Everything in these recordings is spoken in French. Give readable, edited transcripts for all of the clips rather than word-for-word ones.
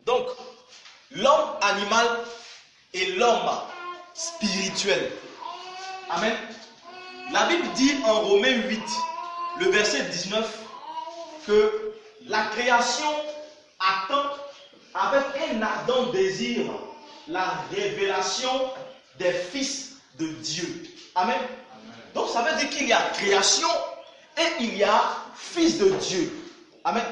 Donc, l'homme animal et l'homme spirituel. Amen. La Bible dit en Romains 8, le verset 19, que la création attend avec un ardent désir la révélation des fils de Dieu. Amen. Donc ça veut dire qu'il y a création et il y a fils de Dieu. Amen.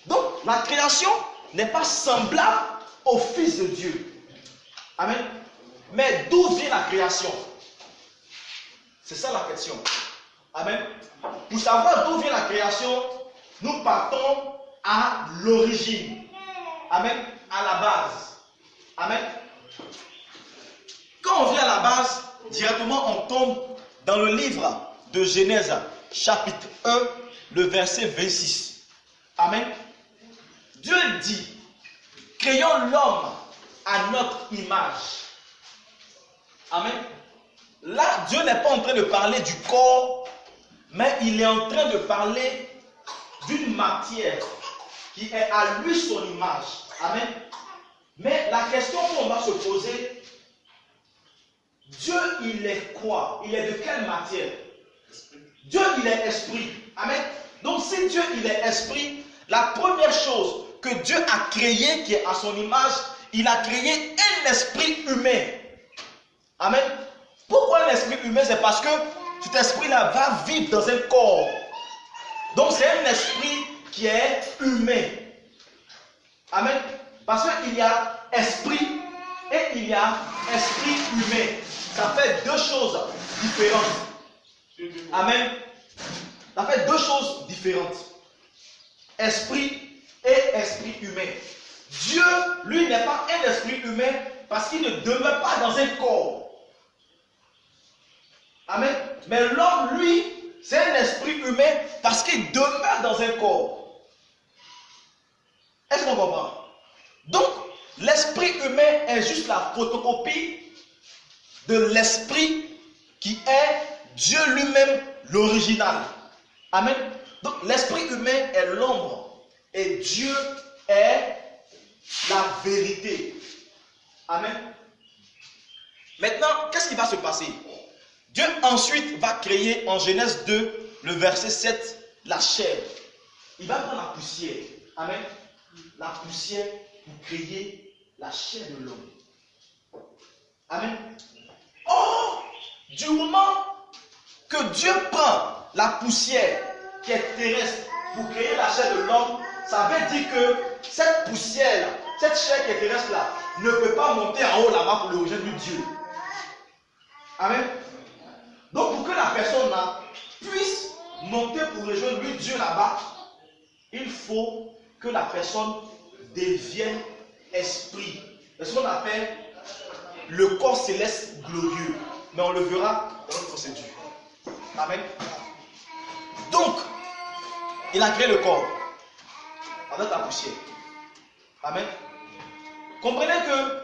Donc la création n'est pas semblable au fils de Dieu. Amen. Mais d'où vient la création? C'est ça la question. Amen. Pour savoir d'où vient la création, nous partons à l'origine. Amen. À la base. Amen. Quand on vient à la base, directement on tombe dans le livre de Genèse, chapitre 1, le verset 26. Amen. Dieu dit, créons l'homme à notre image. Amen. Là, Dieu n'est pas en train de parler du corps, mais il est en train de parler d'une matière qui est à lui son image. Amen. Mais la question qu'on va se poser, Dieu, il est quoi? Il est de quelle matière? Dieu, il est esprit. Amen. Donc, si Dieu, il est esprit, la première chose que Dieu a créée, qui est à son image, il a créé un esprit humain. Amen. Pourquoi un esprit humain? C'est parce que cet esprit-là va vivre dans un corps. Donc, c'est un esprit qui est humain. Amen. Parce qu'il y a esprit et il y a esprit humain. Ça fait deux choses différentes. Amen. Ça fait deux choses différentes. Esprit et esprit humain. Dieu, lui, n'est pas un esprit humain parce qu'il ne demeure pas dans un corps. Amen. Mais l'homme, lui, c'est un esprit humain parce qu'il demeure dans un corps. Est-ce qu'on comprend? Donc, l'esprit humain est juste la photocopie de l'esprit qui est Dieu lui-même, l'original. Amen. Donc, l'esprit humain est l'ombre et Dieu est la vérité. Amen. Maintenant, qu'est-ce qui va se passer? Dieu ensuite va créer en Genèse 2, le verset 7, la chair. Il va prendre la poussière. Amen. La poussière pour créer la chair de l'homme. Amen. Or, du moment que Dieu prend la poussière qui est terrestre pour créer la chair de l'homme, ça veut dire que cette poussière, cette chair qui est terrestre là, ne peut pas monter en haut là-bas pour le rejoindre Dieu. Amen. Donc pour que la personne là puisse monter pour rejoindre lui Dieu là-bas, il faut que la personne devienne esprit. C'est ce qu'on appelle le corps céleste glorieux. Mais on le verra dans notre procédure. Amen. Donc, il a créé le corps avec la poussière. Amen. Comprenez que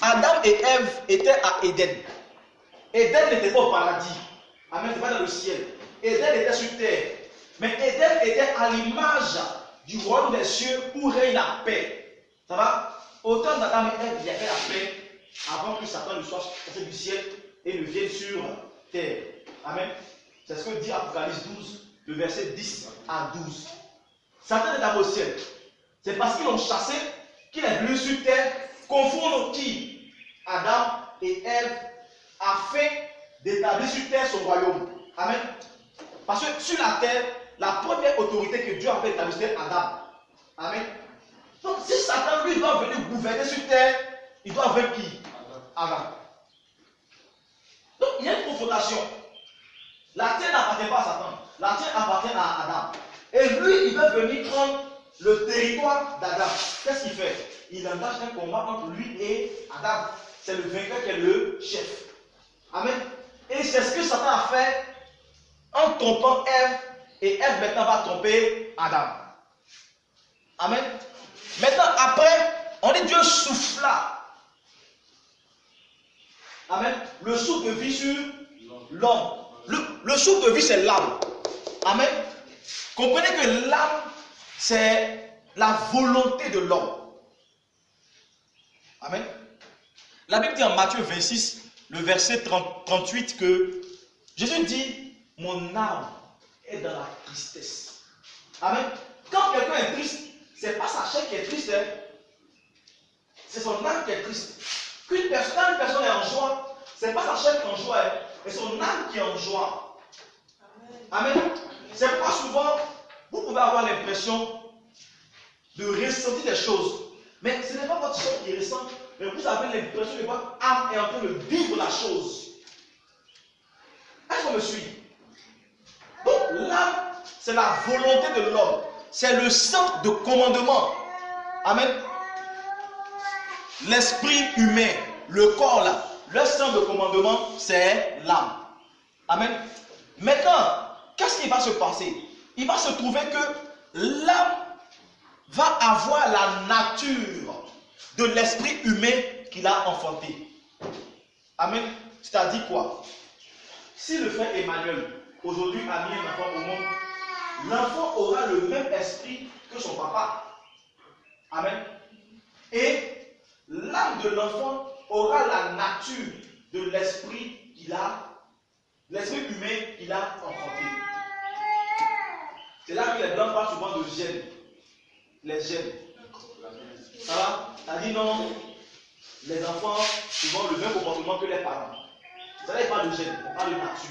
Adam et Ève étaient à Éden. Éden n'était pas au paradis. Amen. N'était pas dans le ciel. Éden était sur terre. Mais Éden était à l'image du royaume des cieux où règne la paix. Ça va? Au temps d'Adam et Ève, il y avait la paix avant que Satan ne soit passé du ciel et ne vienne sur terre. Amen. C'est ce que dit Apocalypse 12, le verset 10 à 12. Satan est d'abord au ciel. C'est parce qu'ils l'ont chassé qu'il est venu sur terre confondre qui? Adam et Ève, afin d'établir sur terre son royaume. Amen. Parce que sur la terre, la première autorité que Dieu avait établie, c'était Adam. Amen. Donc si Satan lui doit venir gouverner sur terre, il doit vaincre qui? Adam. Donc il y a une confrontation. La terre n'appartient pas à Satan. La terre appartient à Adam. Et lui, il veut venir prendre le territoire d'Adam. Qu'est-ce qu'il fait? Il engage un combat entre lui et Adam. C'est le vainqueur qui est le chef. Amen. Et c'est ce que Satan a fait en trompant Ève. Et Ève maintenant va tromper Adam. Amen. Maintenant, après, on dit Dieu souffla. Amen. Le souffle de vie sur l'homme. Le souffle de vie, c'est l'âme. Amen. Comprenez que l'âme, c'est la volonté de l'homme. Amen. La Bible dit en Matthieu 26, le verset 38 que Jésus dit, mon âme est dans la tristesse. Amen. Quand quelqu'un est triste, ce n'est pas sa chair qui est triste, hein. C'est son âme qui est triste. Quand une personne est en joie, ce n'est pas sa chair qui est en joie, hein, mais son âme qui est en joie. Amen. C'est pourquoi souvent, vous pouvez avoir l'impression de ressentir des choses. Mais ce n'est pas votre chair qui ressent, mais vous avez l'impression que votre âme est en train de vivre la chose. Est-ce qu'on me suit? Donc l'âme, c'est la volonté de l'homme. C'est le centre de commandement. Amen. L'esprit humain, le corps là, le centre de commandement, c'est l'âme. Amen. Maintenant, qu'est-ce qui va se passer? Il va se trouver que l'âme va avoir la nature de l'esprit humain qu'il a enfanté. Amen. C'est-à-dire quoi? Si le frère Emmanuel, aujourd'hui, a mis un enfant au monde, l'enfant aura le même esprit que son papa. Amen. Et l'âme de l'enfant aura la nature de l'esprit qu'il a, l'esprit humain qu'il a enfanté. C'est là que les blancs parlent souvent de gènes. Les gènes. Ça va? Ça dit non, les enfants souvent le même comportement que les parents. Ça là, il parle de gènes, on parle de nature.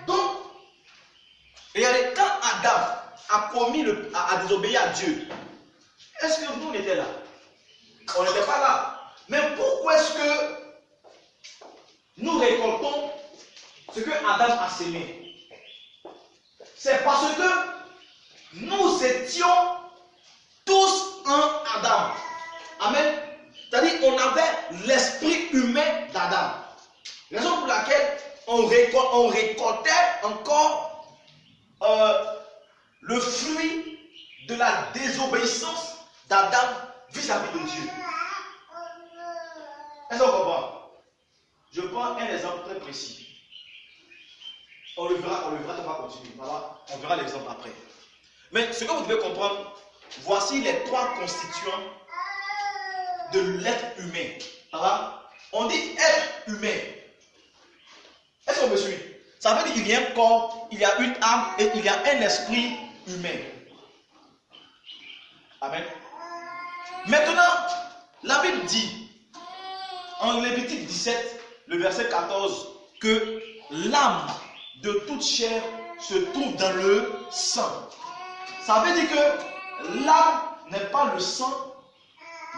Donc, regardez, quand Adam a désobéi à Dieu, est-ce que nous on était là? On n'était pas là. Mais pourquoi est-ce que nous récoltons ce que Adam a sémé? C'est parce que nous étions tous un Adam. Amen. C'est-à-dire qu'on avait l'esprit humain d'Adam. Raison pour laquelle on récoltait encore le fruit de la désobéissance d'Adam vis-à-vis de Dieu. Est-ce qu'on comprend? Je prends un exemple très précis. On le verra, on va continuer. Voilà, on verra l'exemple après. Mais ce que vous devez comprendre, voici les trois constituants de l'être humain. Voilà? On dit être humain. Est-ce qu'on me suit? Ça veut dire qu'il y a un corps, il y a une âme et il y a un esprit humain. Amen. Maintenant, la Bible dit en Lévitique 17, le verset 14, que l'âme de toute chair se trouve dans le sang. Ça veut dire que l'âme n'est pas le sang,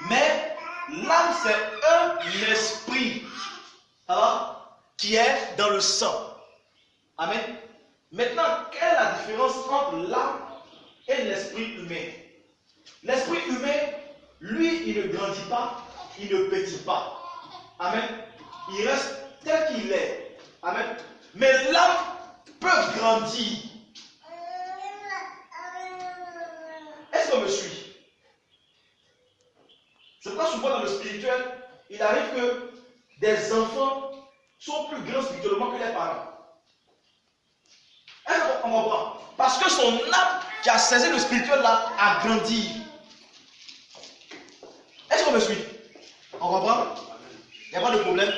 mais l'âme c'est un esprit qui est dans le sang. Amen. Maintenant, quelle est la différence entre l'âme et l'esprit humain? L'esprit humain, lui, il ne grandit pas, il ne petit pas. Amen. Il reste tel qu'il est. Amen. Mais l'âme peut grandir. Est-ce qu'on me suit? C'est pourquoi souvent dans le spirituel, il arrive que des enfants sont plus grands spirituellement que les parents. Est-ce qu'on comprend? Parce que son âme qui a saisi le spirituel là a grandi. Est-ce qu'on me suit? On comprend? Il n'y a pas de problème.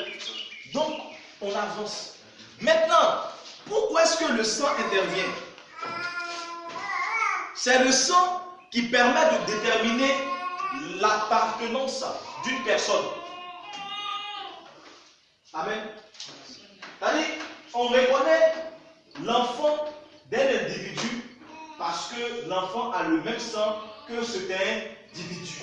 Donc, on avance. Maintenant, pourquoi est-ce que le sang intervient? C'est le sang qui permet de déterminer l'appartenance d'une personne. Amen. C'est-à-dire, on reconnaît l'enfant d'un individu parce que l'enfant a le même sang que cet individu.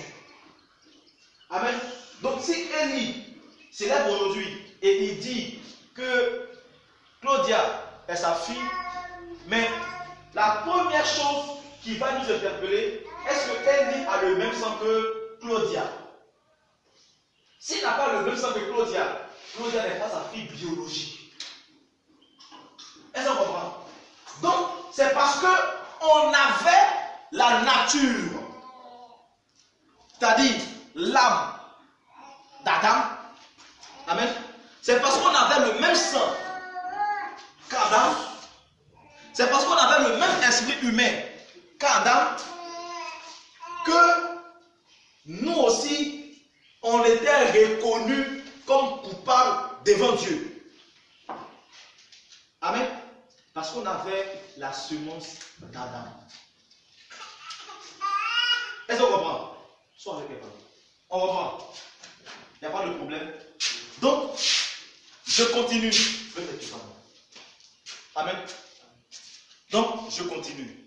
Amen. Donc, si Élie s'élève aujourd'hui et il dit que Claudia est sa fille, mais la première chose qui va nous interpeller, est-ce que Élie a le même sang que Claudia? S'il n'a pas le même sang que Claudia, Claudia n'est pas sa fille biologique. Est-ce qu'on comprend? Donc, c'est parce qu'on avait la nature, c'est-à-dire l'âme d'Adam. Amen. C'est parce qu'on avait le même sang qu'Adam. C'est parce qu'on avait le même esprit humain qu'Adam que nous aussi, on était reconnus comme coupables devant Dieu. Amen. Parce qu'on avait la semence d'Adam. Est-ce qu'on comprend? Soit avec les parents. On comprend. Il n'y a pas de problème. Donc, je continue. Amen. Donc, je continue.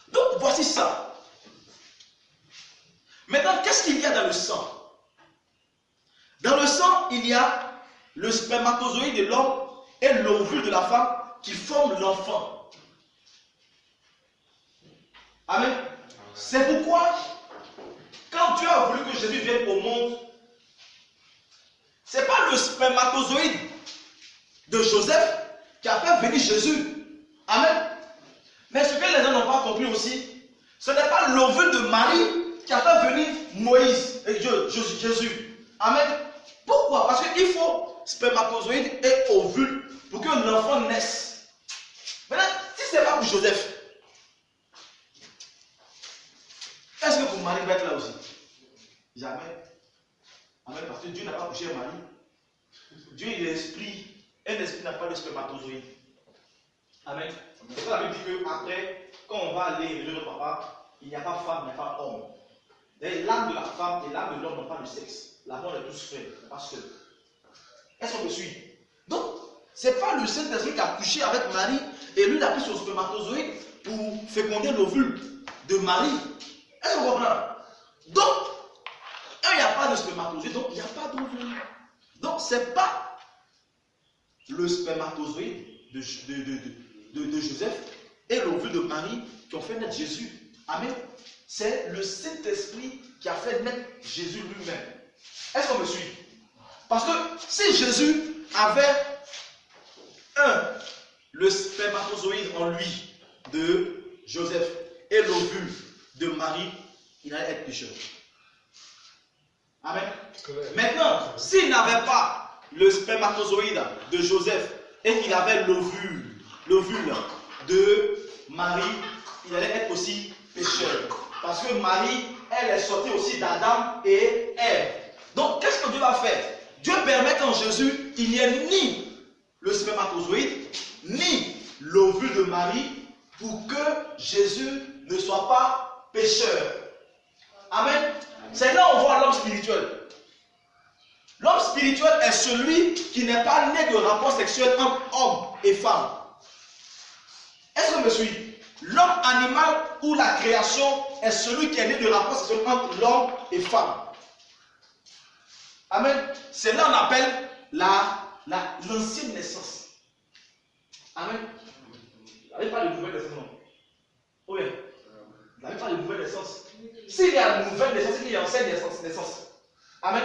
Donc, voici ça. Maintenant, qu'est-ce qu'il y a dans le sang? Dans le sang, il y a le spermatozoïde de l'homme et l'ovule de la femme qui forment l'enfant. Amen. C'est pourquoi, quand Dieu a voulu que Jésus vienne au monde, ce n'est pas le spermatozoïde de Joseph qui a fait venir Jésus. Amen. Mais ce que les gens n'ont pas compris aussi, ce n'est pas l'ovule de Marie qui a fait venir Moïse et Jésus. Amen. Pourquoi? Parce qu'il faut spermatozoïde et ovule pour que l'enfant naisse. Maintenant, si ce n'est pas pour Joseph, est-ce que pour Marie va être là aussi? Jamais. Amen. Parce que Dieu n'a pas touché Marie. Dieu est l'esprit. Un esprit n'a pas de spermatozoïde. Amen. C'est pour ça que la Bible dit qu'après, quand on va aller réveiller notre papa, il n'y a pas femme, il n'y a pas homme. L'âme de la femme et l'âme de l'homme n'ont pas de sexe. L'amour est tous frères, pas seul. Est-ce qu'on me suit? Donc, ce n'est pas le Saint-Esprit qui a couché avec Marie et lui il a pris son spermatozoïde pour féconder l'ovule de Marie. Est-ce qu'on comprend? Donc, il n'y a pas de spermatozoïde, donc il n'y a pas d'ovule. Donc, ce n'est pas le spermatozoïde de Joseph et l'ovule de Marie qui ont fait naître Jésus. Amen. C'est le Saint-Esprit qui a fait naître Jésus lui-même. Est-ce qu'on me suit? Parce que si Jésus avait le spermatozoïde en lui de Joseph et l'ovule de Marie, il allait être pécheur. Amen. Maintenant, s'il n'avait pas le spermatozoïde de Joseph et qu'il avait l'ovule de Marie, il allait être aussi pécheur. Parce que Marie, elle est sortie aussi d'Adam et Ève. Donc, qu'est-ce que Dieu va faire? Dieu permet qu'en Jésus, il n'y ait ni le spermatozoïde, ni l'ovule de Marie, pour que Jésus ne soit pas pécheur. Amen. C'est là où on voit l'homme spirituel. L'homme spirituel est celui qui n'est pas né de rapport sexuel entre homme et femme. Est-ce que me suit? L'homme animal ou la création est celui qui est né de rapport sexuel entre l'homme et femme. Amen. C'est là qu'on appelle l'ancienne naissance. Amen. Il n'y avait pas de nouvelle naissance, non? Oui. Il n'y avait pas de nouvelle naissance. S'il y a une nouvelle naissance, il y a une ancienne naissance. Amen.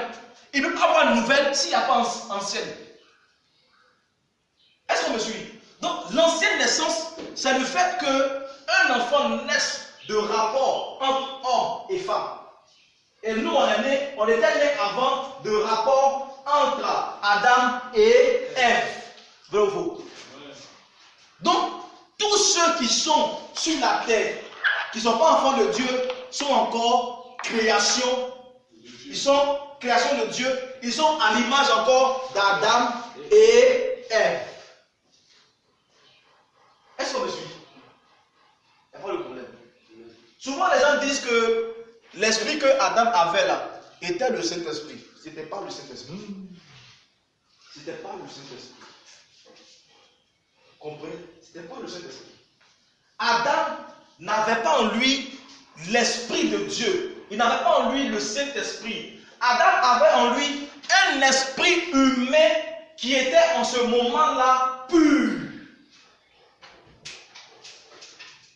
Il ne peut pas avoir une nouvelle s'il n'y a pas ancienne. Est-ce qu'on me suit? Donc, l'ancienne naissance, c'est le fait qu'un enfant naisse de rapport entre homme et femme. Et nous, on était nés avant de rapport entre Adam et Ève. Vrai ou faux? Donc, tous ceux qui sont sur la terre, qui ne sont pas enfants de Dieu, sont encore création. Ils sont création de Dieu. Ils sont à l'image encore d'Adam et Ève. Est-ce qu'on me suit? Il n'y a pas de problème. Souvent, les gens disent que l'esprit que Adam avait là était le Saint-Esprit. Ce n'était pas le Saint-Esprit. Ce n'était pas le Saint-Esprit. Comprenez? Ce n'était pas le Saint-Esprit. Adam n'avait pas en lui l'Esprit de Dieu. Il n'avait pas en lui le Saint-Esprit. Adam avait en lui un esprit humain qui était en ce moment-là pur.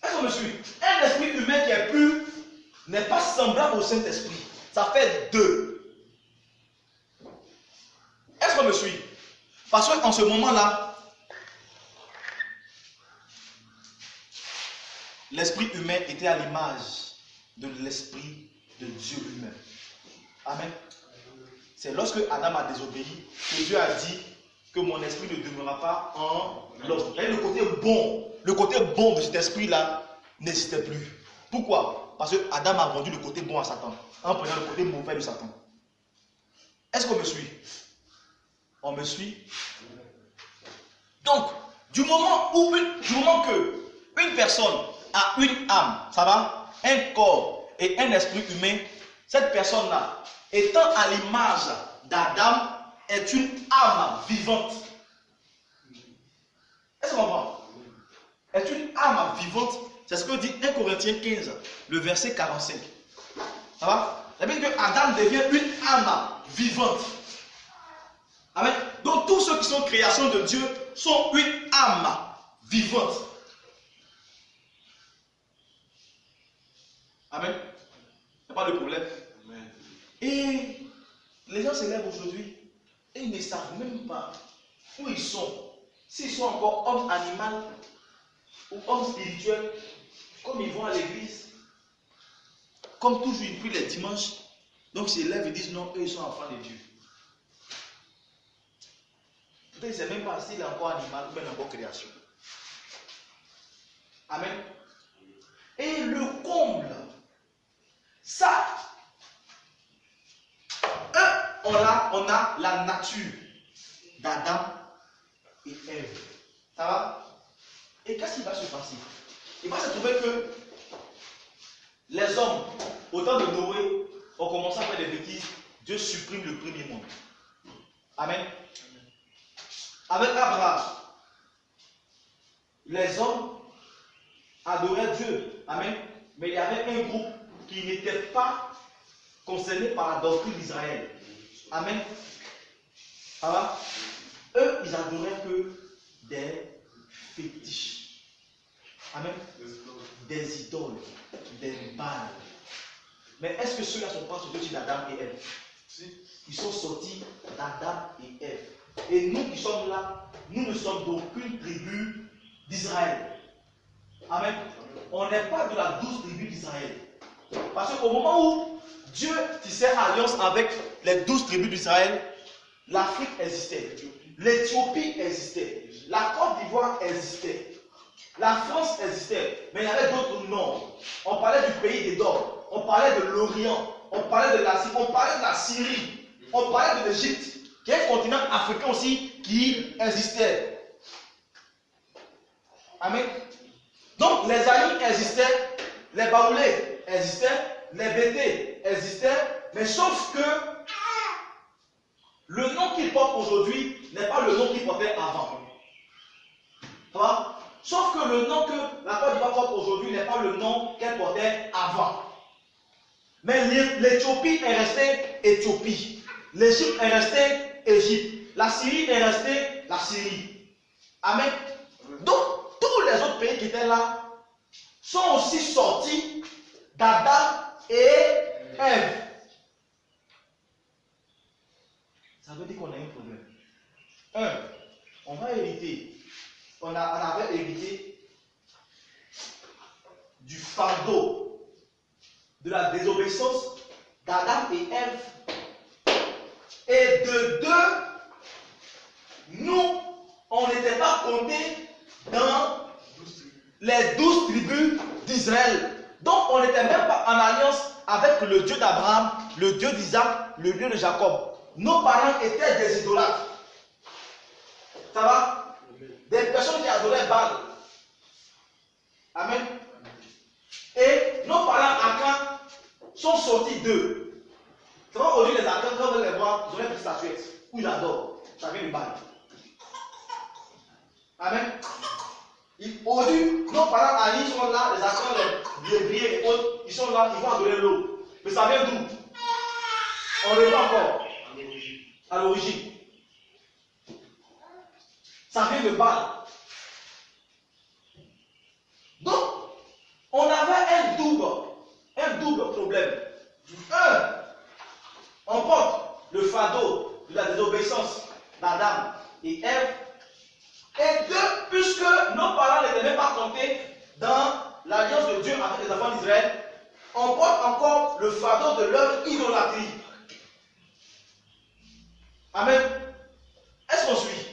Est-ce qu'on me suit? Un esprit humain qui est pur n'est pas semblable au Saint-Esprit. Ça fait deux. Est-ce qu'on me suit? Parce qu'en ce moment-là, l'esprit humain était à l'image de l'esprit de Dieu lui-même. Amen. C'est lorsque Adam a désobéi que Dieu a dit que mon esprit ne demeurera pas en l'homme. Et le côté bon de cet esprit-là n'existait plus. Pourquoi? Parce que Adam a vendu le côté bon à Satan, en prenant le côté mauvais de Satan. Est-ce qu'on me suit? On me suit? Donc, du moment que une personne a une âme, ça va, un corps et un esprit humain, cette personne-là, étant à l'image d'Adam, est une âme vivante. Est-ce qu'on comprend? Est une âme vivante. C'est ce que dit 1 Corinthiens 15, le verset 45. Ça va? Ça veut dire que Adam devient une âme vivante. Amen. Donc tous ceux qui sont créations de Dieu sont une âme vivante. Amen. Il n'y a pas de problème. Amen. Et les gens se lèvent aujourd'hui et ils ne savent même pas où ils sont. S'ils sont encore hommes animal ou hommes spirituels, comme ils vont à l'église, comme toujours ils prient les dimanches, donc ils se lèvent et disent non, eux ils sont enfants de Dieu. Peut-être qu'ils ne savent même pas s'il est encore animal ou bien encore création. Amen. Et le comble, ça, on a la nature d'Adam et Ève. Ça va? Et qu'est-ce qui va se passer? Il va se trouver que les hommes, au temps de Noé, ont commencé à faire des bêtises. Dieu supprime le premier monde. Amen. Avec Abraham, les hommes adoraient Dieu. Amen. Mais il y avait un groupe qui n'était pas concerné par la doctrine d'Israël. Amen. Ça va? Eux, ils adoraient que des fétiches. Amen. Des idoles, des balles. Mais est-ce que ceux-là sont pas sortis d'Adam et Ève? Ils sont sortis d'Adam et Ève. Et nous qui sommes là, nous ne sommes d'aucune tribu d'Israël. Amen. On n'est pas de la 12 tribu d'Israël. Parce qu'au moment où Dieu tissait alliance avec les 12 tribus d'Israël, l'Afrique existait, l'Éthiopie existait, la Côte d'Ivoire existait, la France existait, mais il y avait d'autres noms. On parlait du pays d'Édom, on parlait de l'Orient, on parlait de l'Asie, on parlait de la Syrie, on parlait de l'Égypte, qui est un continent africain aussi qui existait. Amen. Donc les amis existaient, les baoulés existaient, les bétés existaient, mais sauf que le nom qu'ils portent aujourd'hui n'est pas le nom qu'ils portaient avant. Ça va? Sauf que le nom que la Côte d'Ivoire porte aujourd'hui n'est pas le nom qu'elle portait avant. Mais l'Éthiopie est restée Éthiopie. L'Égypte est restée Égypte. La Syrie est restée la Syrie. Amen. Donc, tous les autres pays qui étaient là sont aussi sortis d'Adam et Ève. Ça veut dire qu'on a un problème. On va hériter. On avait hérité du fardeau de la désobéissance d'Adam et Ève. Et de deux, nous, on n'était pas comptés dans les 12 tribus d'Israël. Donc on n'était même pas en alliance avec le Dieu d'Abraham, le Dieu d'Isaac, le Dieu de Jacob. Nos parents étaient des idolâtres. Ça va? Des personnes qui adoraient Baal. Amen. Et nos parents Akans sont sortis d'eux. C'est vrai, aujourd'hui les Akans, quand vous les voir, ils ont des statuettes où ils adorent. Ça vient du Baal. Amen. Aujourd'hui, nos parents amis sont là, les Akans, les lébriers et autres, ils sont là, ils vont adorer l'eau. Mais ça vient d'où? On le voit encore. À l'origine. Ça vient de Baal. Donc, on avait un double problème. Un, on porte le fardeau de la désobéissance d'Adam et Ève. Et deux, puisque nos parents n'étaient même pas comptés dans l'alliance de Dieu avec les enfants d'Israël, on porte encore le fardeau de leur idolâtrie. Amen. Est-ce qu'on suit?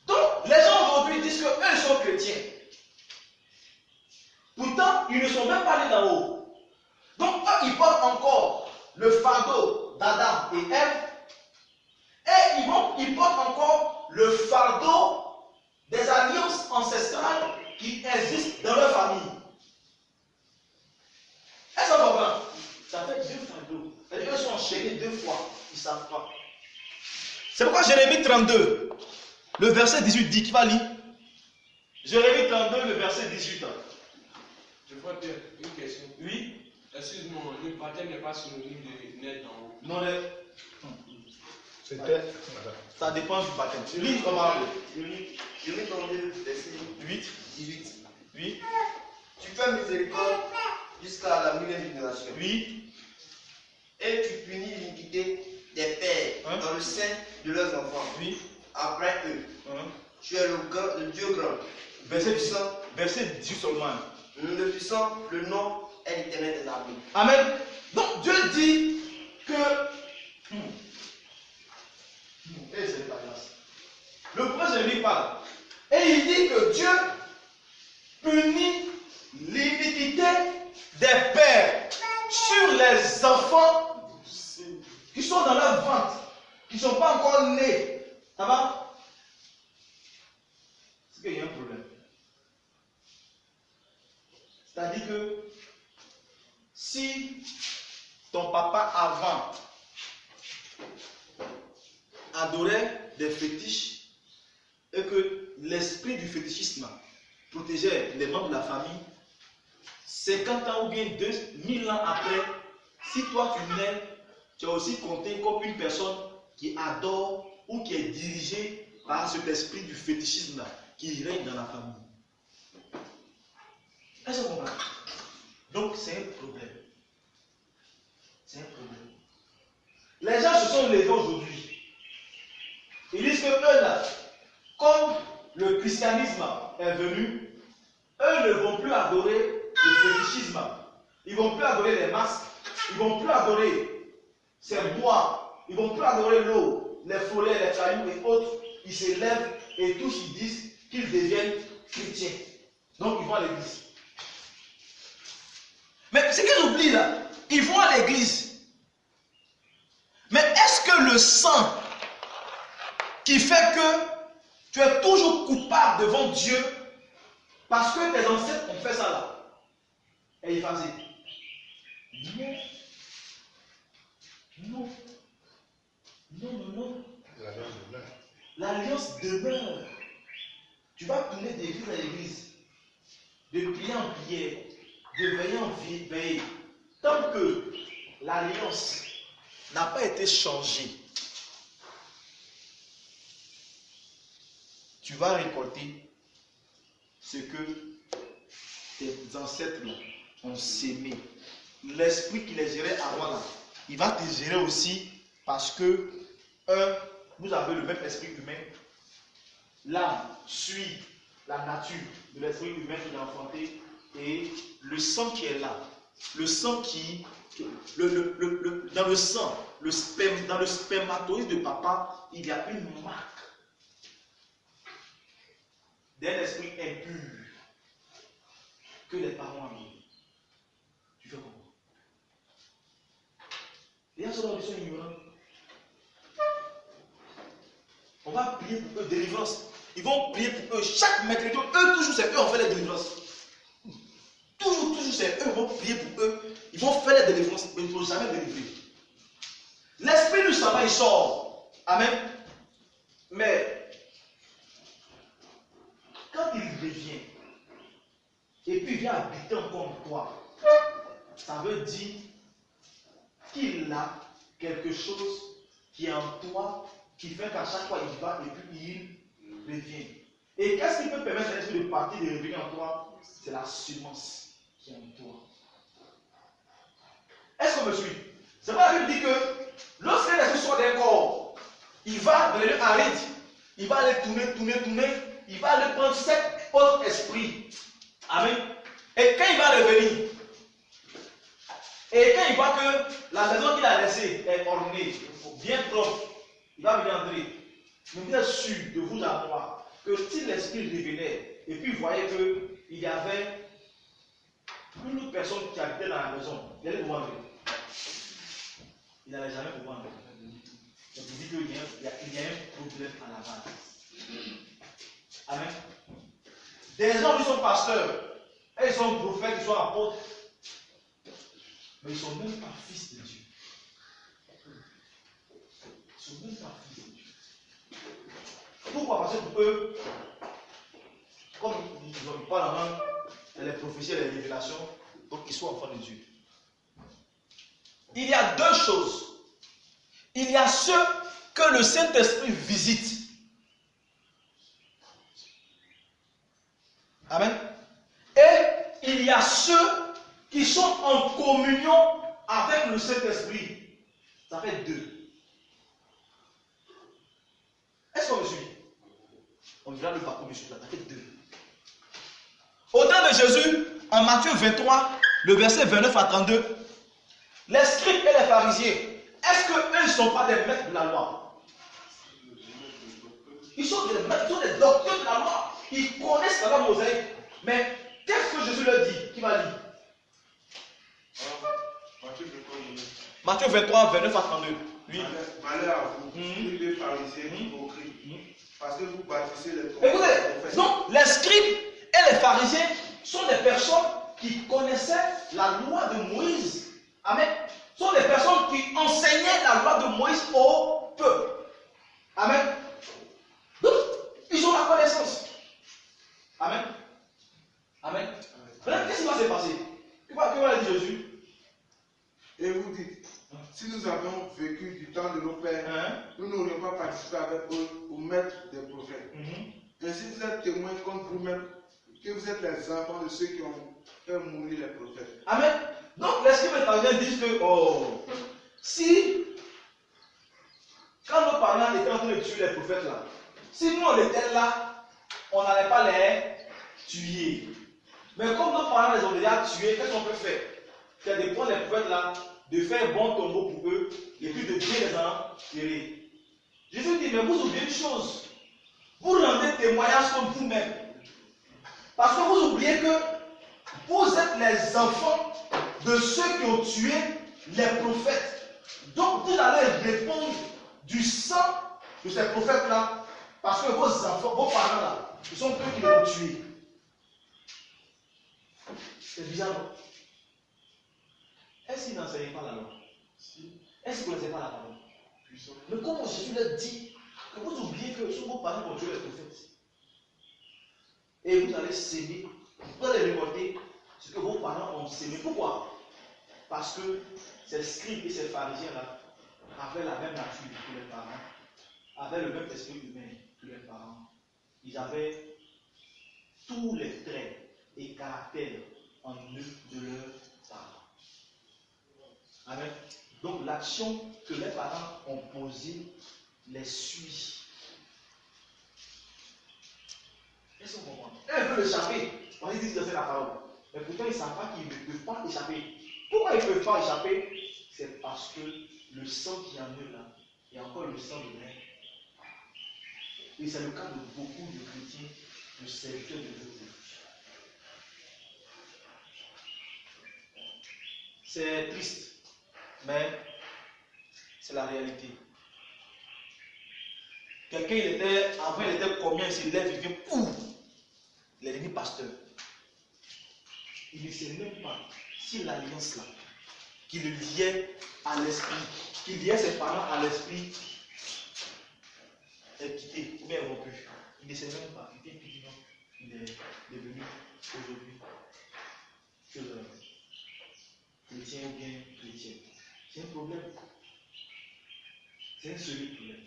Donc, les gens aujourd'hui disent qu'eux sont chrétiens. Pourtant, ils ne sont même pas nés d'en haut. Donc, eux, ils portent encore le fardeau d'Adam et Ève. Et ils portent encore le fardeau des alliances ancestrales qui existent dans leur famille. Est-ce qu'on comprend? Ça fait deux fardeaux. C'est-à-dire qu'ils sont enchaînés deux fois. Ils ne savent pas. C'est pourquoi Jérémie 32, le verset 18 dit, qui va lire? Jérémie 32, le verset 18. Je vois une question. Oui. Excuse-moi, le baptême n'est pas synonyme de naître d'en haut. Non, C'était. ça dépend du baptême. Lis comment? Jérémie 32, verset 8. 18. Oui. Tu fais miséricorde jusqu'à la millième génération. Oui. Et tu punis l'iniquité des pères dans le sein de leurs enfants. Oui. Après eux. Tu es le Dieu grand. Verset 18 seulement. Le puissant, le nom est l'éternel des armées. Amen. Donc Dieu dit que c'est pas grâce. Le prophète Jérémie parle. Et il dit que Dieu punit l'iniquité des pères sur les enfants qui sont dans leur ventre, qui ne sont pas encore nés. Ça va? C'est qu'il y a un problème. C'est-à-dire que si ton papa avant adorait des fétiches et que l'esprit du fétichisme protégeait les membres de la famille, 50 ans ou bien 2000 ans après, si toi tu nais, tu as aussi compté comme une personne qui adore ou qui est dirigée par cet esprit du fétichisme qui règne dans la famille. Est-ce qu'on comprend? Donc c'est un problème. C'est un problème. Les gens se sont levés aujourd'hui. Ils disent que eux là, comme le christianisme est venu, eux ne vont plus adorer le fétichisme. Ils ne vont plus adorer les masques. Ils ne vont plus adorer ces bois. Ils ne vont plus adorer l'eau, les follets, les cailloux et autres. Ils se lèvent et tous ils disent qu'ils deviennent chrétiens. Donc ils vont à l'église. Mais ce qu'ils oublient là, ils vont à l'église. Mais est-ce que le sang qui fait que tu es toujours coupable devant Dieu parce que tes ancêtres ont fait ça là est effacé? Non. Non. Non, non, non. L'alliance demeure. L'alliance demeure. Tu vas tourner d'église à église, de prière en prière, de veiller en veille. Tant que l'alliance n'a pas été changée, tu vas récolter ce que tes ancêtres ont sémé. L'esprit qui les gérait avant là, il va te gérer aussi parce que, vous avez le même esprit humain. L'âme suit la nature de l'esprit humain qui est enfanté et le sang qui est là, le sang qui, dans le sang, dans le spermatozoïde de papa, il y a une marque d'un esprit impur que les parents ont mis. Tu fais comment? Les gens sont ignorants. On va prier pour eux délivrance. Ils vont prier pour eux chaque mercredi. Eux, toujours, c'est eux qui ont fait les délivrances. Toujours, c'est eux qui vont prier pour eux. Ils vont faire les délivrances, mais ils ne vont jamais délivrer. L'esprit du sabbat, il sort. Amen. Mais, quand il revient, et puis il vient habiter encore en toi, ça veut dire qu'il a quelque chose qui est en toi, qui fait qu'à chaque fois il va et puis il revient. Et qu'est-ce qui peut permettre à l'esprit de partir et de revenir en toi? C'est la semence qui est en toi. Est-ce qu'on me suit? C'est pas la Bible dit que lorsque l'esprit sort d'un corps, il va dans les lieux arides, il va aller tourner, il va aller prendre cet autre esprit. Amen. Et quand il va revenir, et quand il voit que la maison qu'il a laissée est ornée, bien propre, il va venir entrer. Mais vous êtes sûr de vous à moi que si l'esprit revenait et puis voyait qu'il y avait Une autre personne qui habitait dans la maison, il allait pouvoir entrer. Il n'allait jamais pouvoir entrer. Je vous dis qu'il y a un problème à la base. Amen. Des gens qui sont pasteurs, et ils sont prophètes, ils sont apôtres, mais ils ne sont même pas fils de Dieu. Ils ne sont même pas fils de Dieu. Pourquoi? Parce que pour eux, comme ils parlent en langue, les prophéties et les révélations, donc ils sont enfants de Dieu. Il y a deux choses. Il y a ceux que le Saint-Esprit visite. Amen. Et il y a ceux qui sont en communion avec le Saint-Esprit. Ça fait deux. Est-ce qu'on me suit? On verra le parcours du suivant. Ça fait deux. Au temps de Jésus, en Matthieu 23, le verset 29 à 32, les scribes et les pharisiens, est-ce qu'eux ne sont pas des maîtres de la loi? Ils sont des maîtres, ils sont des docteurs de la loi. Ils connaissent la loi mosaïque. Mais qu'est-ce que Jésus leur dit? Qui va lire? Matthieu 23, 29 à 32. Oui. Malheur à vous, les pharisiens hypocrites, parce que vous bâtissez les prophètes. Écoutez, donc les scribes et les pharisiens sont des personnes qui connaissaient la loi de Moïse. Amen. Sont des personnes qui enseignaient la loi de Moïse au peuple. Amen. Donc, ils ont la connaissance. Amen. Amen. Maintenant, qu'est-ce qui va se passer? Que va dire Jésus? Et vous dites, si nous avions vécu du temps de nos pères, nous n'aurions pas participé avec eux au maître des prophètes. Et si vous êtes témoins contre vous-même, que vous êtes les enfants de ceux qui ont fait mourir les prophètes. Amen. Donc, les scribes et les pharisiens disent que, si, quand nos parents étaient en train de tuer les prophètes là, si nous on était là, on n'allait pas les tuer. Mais comme nos parents les ont déjà tués, qu'est-ce qu'on peut faire? C'est de prendre les prophètes là, de faire un bon tombeau pour eux, et puis de bien les enterrer. Jésus dit, mais vous oubliez une chose. Vous rendez témoignage comme vous-même. Parce que vous oubliez que vous êtes les enfants de ceux qui ont tué les prophètes. Donc vous allez répondre du sang de ces prophètes-là, parce que vos enfants, vos parents-là, ce sont eux qui les ont tués. C'est bizarre, non? Est-ce qu'ils n'enseignaient pas la loi? Est-ce qu'ils ne connaissaient pas la parole? Mais comment Jésus leur dit que vous oubliez que ce sont vos parents qui ont tué les prophètes? Et vous allez s'aimer, vous allez récolter ce que vos parents ont sémé. Pourquoi? Parce que ces scribes et ces pharisiens-là avaient la même nature que les parents, avaient le même esprit humain que les parents. Ils avaient tous les traits et caractères en eux de leurs parents. Amen. Donc l'action que les parents ont posée les suit. Est-ce qu'on comprend? Elles veulent échapper. Parce qu'ils disent que c'est la parole. Mais pourtant, ils ne savent pas qu'ils ne peuvent pas échapper. Pourquoi ils ne peuvent pas échapper? C'est parce que le sang qui est en eux là, il y a encore le sang de l'air. Et c'est le cas de beaucoup de chrétiens, de serviteurs de Dieu. C'est triste, mais c'est la réalité. Quelqu'un, avant il était combien, il se lève, il vient, pouf, il est devenu pasteur. Il ne sait même pas si l'alliance là, qui le liait à l'esprit, qui liait ses parents à l'esprit, est quittée ou bien rompue. Il ne sait même pas. Il vient puis non, il est devenu aujourd'hui chrétien ou bien chrétien. C'est un problème. C'est un solide problème.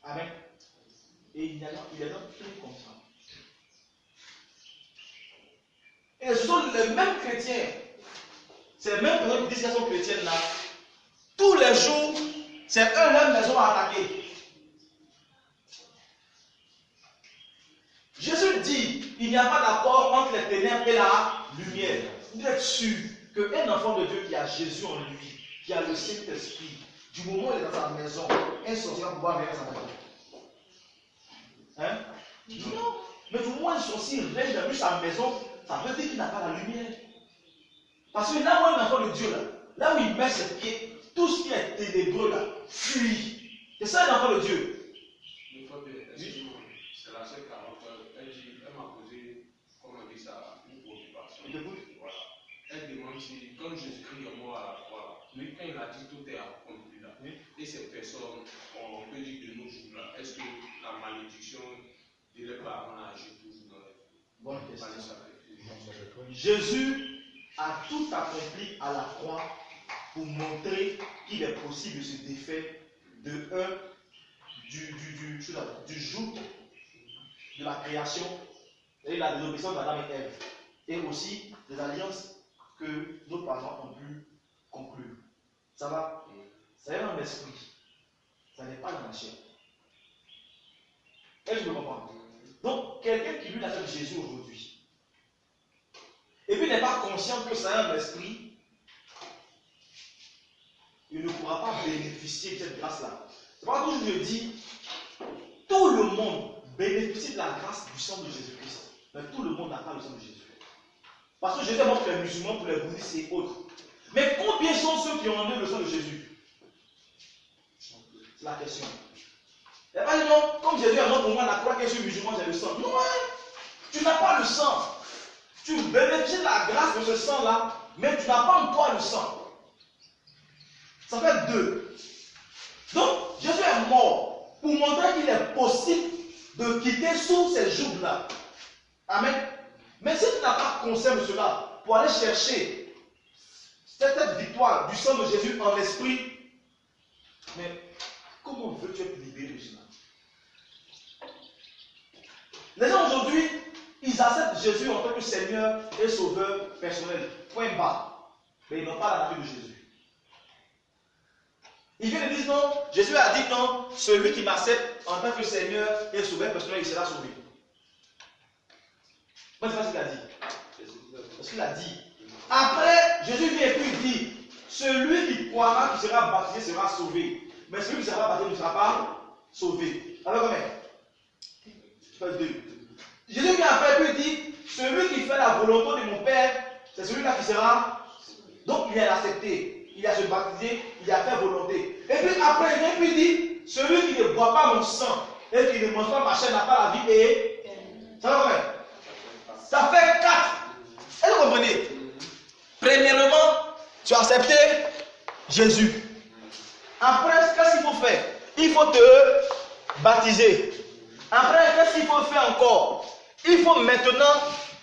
Amen. Et il est donc très conscient. Et ce sont les mêmes chrétiens, ces mêmes personnes qui disent qu'elles sont chrétiennes là, tous les jours, c'est eux leur maison à attaquer. Jésus dit, il n'y a pas d'accord entre les ténèbres et la lumière. Vous êtes sûr qu'un enfant de Dieu qui a Jésus en lui, qui a le Saint-Esprit, du moment où il est dans sa maison, un sorcier va pouvoir venir dans sa maison. Hein? Non. Mais du moment où un sorcier règne dans sa maison, ça veut dire qu'il n'a pas la lumière. Parce que là où un enfant de Dieu, là où il met ses pieds, tout ce qui est ténébreux là, fuit. C'est ça un enfant de Dieu. C'est la seule carotte. Elle m'a posé, comment on dit ça, une préoccupation. Voilà. Elle demande si, comme Jésus-Christ est mort à la croix, lui, quand il a dit tout est accompli là, et ces personnes, on peut dire de nos jours là, est-ce que la malédiction de leurs parents agit toujours dans les vies? Bonne question. Jésus a tout accompli à la croix pour montrer qu'il est possible de se défaire du joug de la création et la désobéissance d'Adam et Ève, et aussi des alliances que nos parents ont pu conclure. Ça va? Ça est dans l'esprit, ça n'est pas dans la chair. Est-ce que je me comprends? Donc, quelqu'un qui lit la chair de Jésus aujourd'hui, et puis n'est pas conscient que ça a un esprit, il ne pourra pas bénéficier de cette grâce-là. C'est pourquoi toujours je dis, tout le monde bénéficie de la grâce du sang de Jésus-Christ. Mais tout le monde n'a pas le sang de Jésus. Parce que Jésus est mort pour les musulmans, pour les bouddhistes et autres. Mais combien sont ceux qui ont donné le sang de Jésus? C'est la question. Il n'y a pas dit non, comme Jésus est mort pour moi, la croix que je suis musulman, j'ai le sang. Non, tu n'as pas le sang. Tu bénéficies de la grâce de ce sang-là, mais tu n'as pas en toi le sang. Ça fait deux. Donc, Jésus est mort pour montrer qu'il est possible de quitter sous ces jougs-là. Amen. Mais si tu n'as pas conscience de cela, pour aller chercher cette victoire du sang de Jésus en esprit, mais comment veux-tu être libéré de cela? Les gens aujourd'hui, ils acceptent Jésus en tant que Seigneur et Sauveur personnel. Point barre. Mais ils n'ont pas la nature de Jésus. Ils viennent et disent non, Jésus a dit non, celui qui m'accepte en tant que Seigneur et Sauveur personnel, il sera sauvé. Moi, c'est pas ce qu'il a dit. Parce qu'il a dit. Après, Jésus vient et puis il dit, celui qui croira, qui sera baptisé, sera sauvé. Mais celui qui sera baptisé ne sera pas sauvé. Alors combien? 2. Jésus vient après et puis il dit, celui qui fait la volonté de mon Père, c'est celui-là qui sera. Donc il a accepté. Il a se baptisé, il a fait volonté. Et puis après, il vient et puis il dit, celui qui ne boit pas mon sang et qui ne mange pas ma chair n'a pas la vie et. Ça va combien? Ça fait 4. Est-ce que vous comprenez? Premièrement, tu as accepté Jésus. Après, qu'est-ce qu'il faut faire? Il faut te baptiser. Après, qu'est-ce qu'il faut faire encore? Il faut maintenant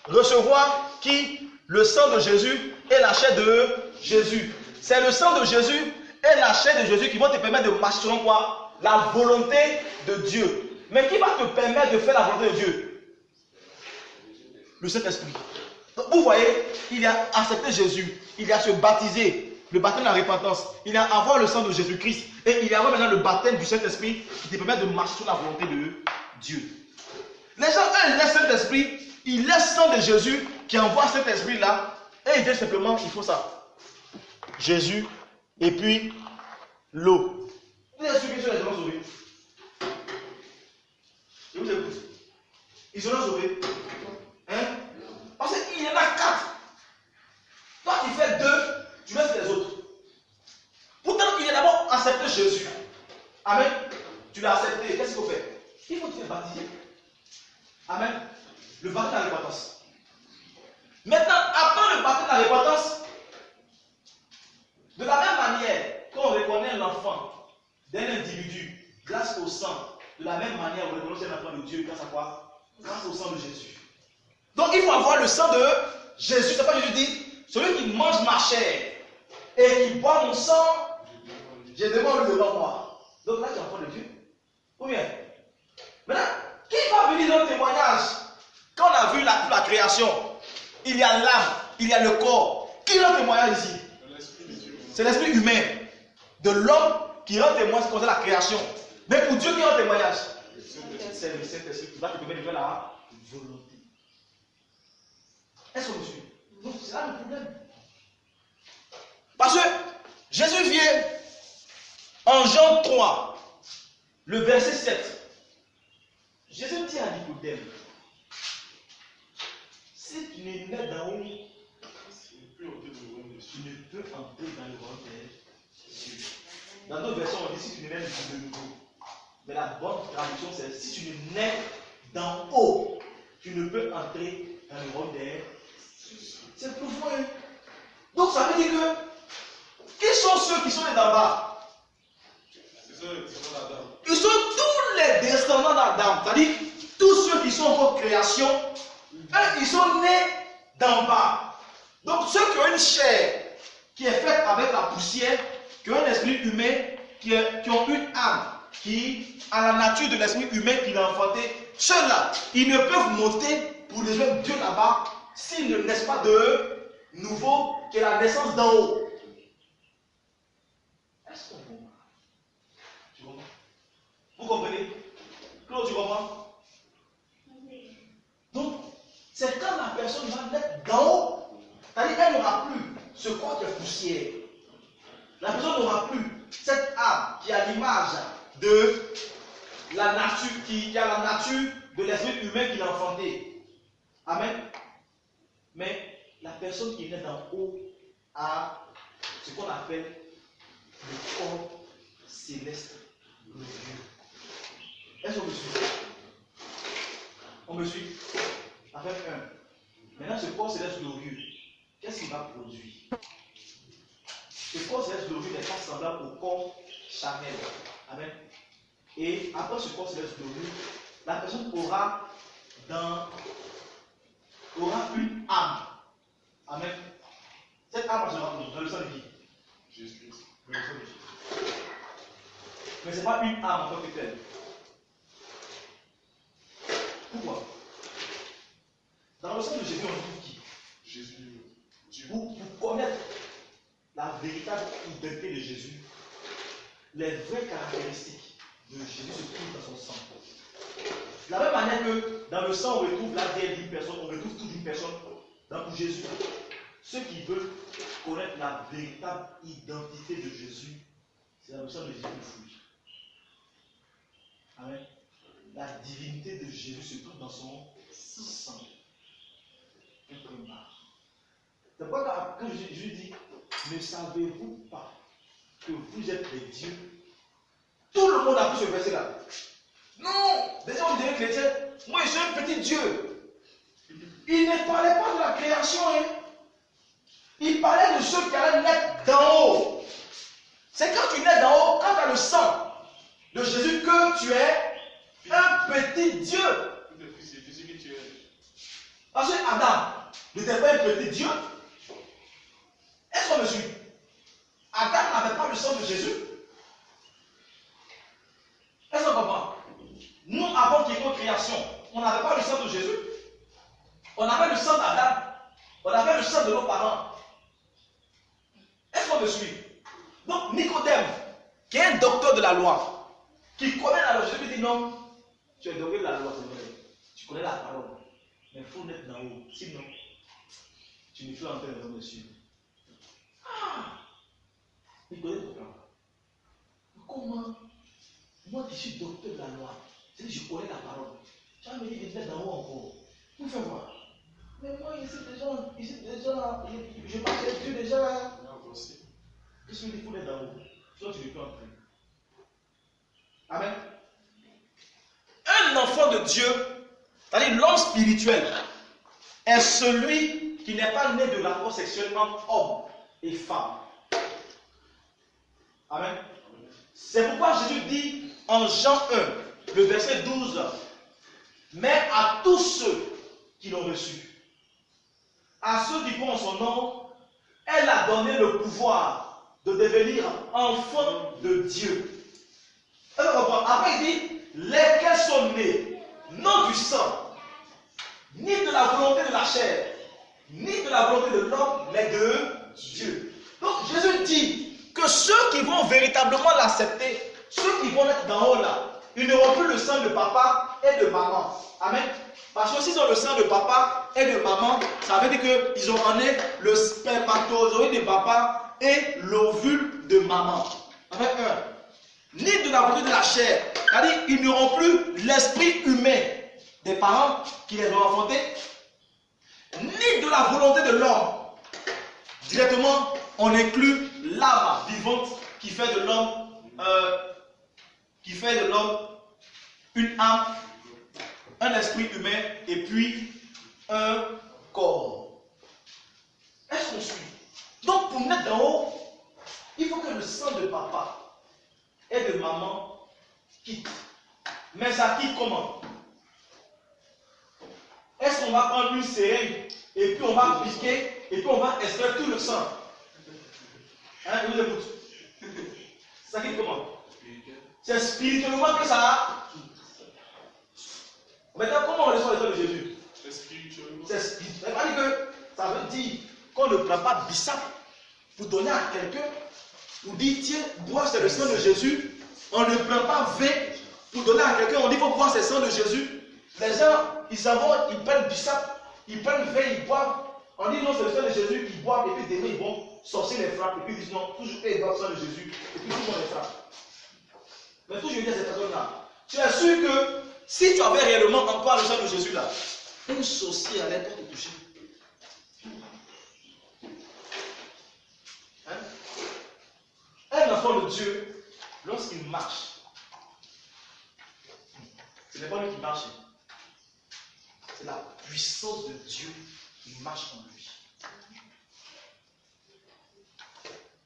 recevoir qui? Le sang de Jésus et la chair de Jésus. C'est le sang de Jésus et la chair de Jésus qui vont te permettre de marcher selon quoi? La volonté de Dieu. Mais qui va te permettre de faire la volonté de Dieu? Le Saint-Esprit. Donc vous voyez, il a accepté Jésus, il a se baptisé, le baptême de la repentance, il a avoir le sang de Jésus-Christ et il a avoir maintenant le baptême du Saint-Esprit qui te permet de marcher sur la volonté de Dieu. Les gens, eux, ils laissent Saint-Esprit, ils laissent le sang de Jésus qui envoie cet esprit-là et ils disent simplement, il faut ça. Jésus et puis l'eau. Vous avez su que les gens sont sauvés. Je vous écoute. Ils seront sauvés. Hein? Parce qu'il y en a 4. Toi qui fais 2, tu laisses les autres. Pourtant, il a d'abord accepté Jésus. Amen. Tu l'as accepté. Qu'est-ce qu'il faut faire? Il faut te faire baptiser. Amen. Le baptême de la repentance. Maintenant, après le baptême de la repentance, de la même manière qu'on reconnaît l'enfant d'un individu grâce au sang, de la même manière on reconnaît l'enfant de Dieu grâce à quoi? Grâce au sang de Jésus. Donc il faut avoir le sang de Jésus. C'est pas Jésus dit, celui qui mange ma chair et qui boit mon sang, j'ai devant lui devant moi. Donc là tu es enfant de Dieu. Ou bien? Maintenant, qui va venir dans le témoignage? Quand on a vu toute la création, il y a l'âme, il y a le corps. Qui rend témoignage ici? C'est l'esprit humain de l'homme qui rend témoignage concernant la création. Mais pour Dieu qui rend témoignage, c'est le Saint-Esprit qui va te permettre de faire la volonté. Est-ce que vous suivez? Donc c'est là le problème. Parce que Jésus vient en Jean 3, le verset 7. Jésus dit à Nicodème, si tu n'es né d'en haut, tu ne peux entrer dans le royaume des cieux. Dans d'autres versions, on dit si tu ne nais de nouveau. Mais la bonne traduction, c'est si tu ne nais d'en haut, tu ne peux entrer dans le royaume des cieux. C'est profond. Hein? Donc ça veut dire que qui sont ceux qui sont nés d'en bas? Ils sont tous les descendants d'Adam. C'est-à-dire tous ceux qui sont en création, ils sont nés d'en bas. Donc ceux qui ont une chair qui est faite avec la poussière, qui ont un esprit humain, qui ont une âme, qui a la nature de l'esprit humain qui l'a enfanté, ceux-là, ils ne peuvent monter pour rejoindre Dieu là-bas s'ils ne naissent pas de nouveau, qui est la naissance d'en haut. Est-ce qu'on comprend? Tu comprends? Vous comprenez? Claude, tu comprends? Donc, c'est quand la personne va naître d'en haut, c'est-à-dire qu'elle n'aura plus ce corps de poussière. La personne n'aura plus cette âme qui a l'image de la nature, qui a la nature de l'esprit humain qui l'a enfanté. Amen. Mais la personne qui est née d'en haut a ce qu'on appelle le corps céleste glorieux. Est-ce qu'on me suit? On me suit? Avec 1. Maintenant, ce corps céleste glorieux, qu'est-ce qu'il va produire? Ce corps céleste glorieux n'est pas semblable au corps charnel. Amen. Et après ce corps céleste glorieux, la personne aura une âme. Amen. Cette âme sera dans le sang de qui? Jésus. Le sang de Jésus. Mais ce n'est pas une âme en tant que telle. Pourquoi? Dans le sang de Jésus, on trouve qui? Jésus. Pour connaître la véritable identité de Jésus, les vraies caractéristiques de Jésus se trouvent dans son sang. De la même manière que dans le sang, on retrouve l'ADN d'une personne, on retrouve toute une personne. Pour Jésus, ceux qui veulent connaître la véritable identité de Jésus, c'est dans le sang de Jésus qu'il fouille. Amen. La divinité de Jésus se trouve dans son sang. C'est pourquoi quand Jésus dit, ne savez-vous pas que vous êtes des dieux? Tout le monde a pu ce verset-là. Non! Déjà, on dirait chrétien, moi je suis un petit Dieu. Il ne parlait pas de la création. Hein? Il parlait de ceux qui allaient naître d'en haut. C'est quand tu nais d'en haut, quand tu as le sang de Jésus, que tu es un petit Dieu. Parce que Adam n'était pas un petit Dieu. Est-ce qu'on me suit? Adam n'avait pas le sang de Jésus. Est-ce qu'on comprend? Nous, avant qu'il y ait une création, on n'avait pas le sang de Jésus. On avait le sang d'Adam. On avait le sang de nos parents. Est-ce qu'on me suit? Donc, Nicodème, qui est un docteur de la loi, qui connaît la loi, je lui dis non, tu es docteur de la loi, c'est vrai. Tu connais la parole. Mais il faut naître d'en haut. Sinon, tu ne peux entrer dans le ciel. Ah! Nicodème comprend. Comment? Moi qui suis docteur de la loi, c'est que je connais la parole. Tu vas me dire de naître d'en haut encore. Vous faites voir. Mais moi, ici déjà, je passe avec Dieu déjà. Qu'est-ce que tu faut d'en haut? Soit tu ne peux entrer. Amen. Un enfant de Dieu, c'est-à-dire l'homme spirituel, est celui qui n'est pas né de l'accord sexuellement homme et femme. Amen. C'est pourquoi Jésus dit en Jean 1, le verset 12, mais à tous ceux qui l'ont reçu, à ceux qui croient en son nom, elle a donné le pouvoir de devenir enfants de Dieu. Après il dit, lesquels sont nés, non du sang, ni de la volonté de la chair, ni de la volonté de l'homme, mais de Dieu. Donc Jésus dit que ceux qui vont véritablement l'accepter, ceux qui vont être d'en haut là, ils n'auront plus le sang de papa et de maman. Amen. Parce que s'ils ont le sang de papa et de maman, ça veut dire qu'ils auront né le spermatozoïde de papa et l'ovule de maman. Avec un. Ni de la volonté de la chair. C'est-à-dire qu'ils n'auront plus l'esprit humain des parents qui les ont enfantés, ni de la volonté de l'homme. Directement, on inclut l'âme vivante qui fait de l'homme une âme, un esprit humain et puis un corps. Est-ce qu'on suit? Donc pour naître d'en haut, il faut que le sang de papa et de maman quitte. Mais ça quitte comment? Est-ce qu'on va prendre une seringue et puis on va piquer et puis on va extraire tout le sang? Hein, je vous écoute. Ça quitte comment? C'est spirituellement que ça. Maintenant, comment on reçoit le sang de Jésus? C'est spirituellement. C'est spirituel. Ça veut dire qu'on ne prend pas bissap pour donner à quelqu'un, pour dire tiens, bois c'est le sang de Jésus. On ne prend pas vin pour donner à quelqu'un, on dit faut boire c'est le sang de Jésus. Les gens, ils prennent bissap, ils prennent vin, ils boivent. On dit non, c'est le sang de Jésus, ils boivent et puis demain ils vont sortir les frappes et puis ils disent non, toujours ils boivent le sang de Jésus et puis toujours les frappes. Mais tout je veux dire à cette personne-là, tu es sûr que si tu avais réellement encore le sang de Jésus là, un sorcier allait pas te toucher. Hein? Un enfant de Dieu, lorsqu'il marche, ce n'est pas lui qui marche, c'est la puissance de Dieu qui marche en lui.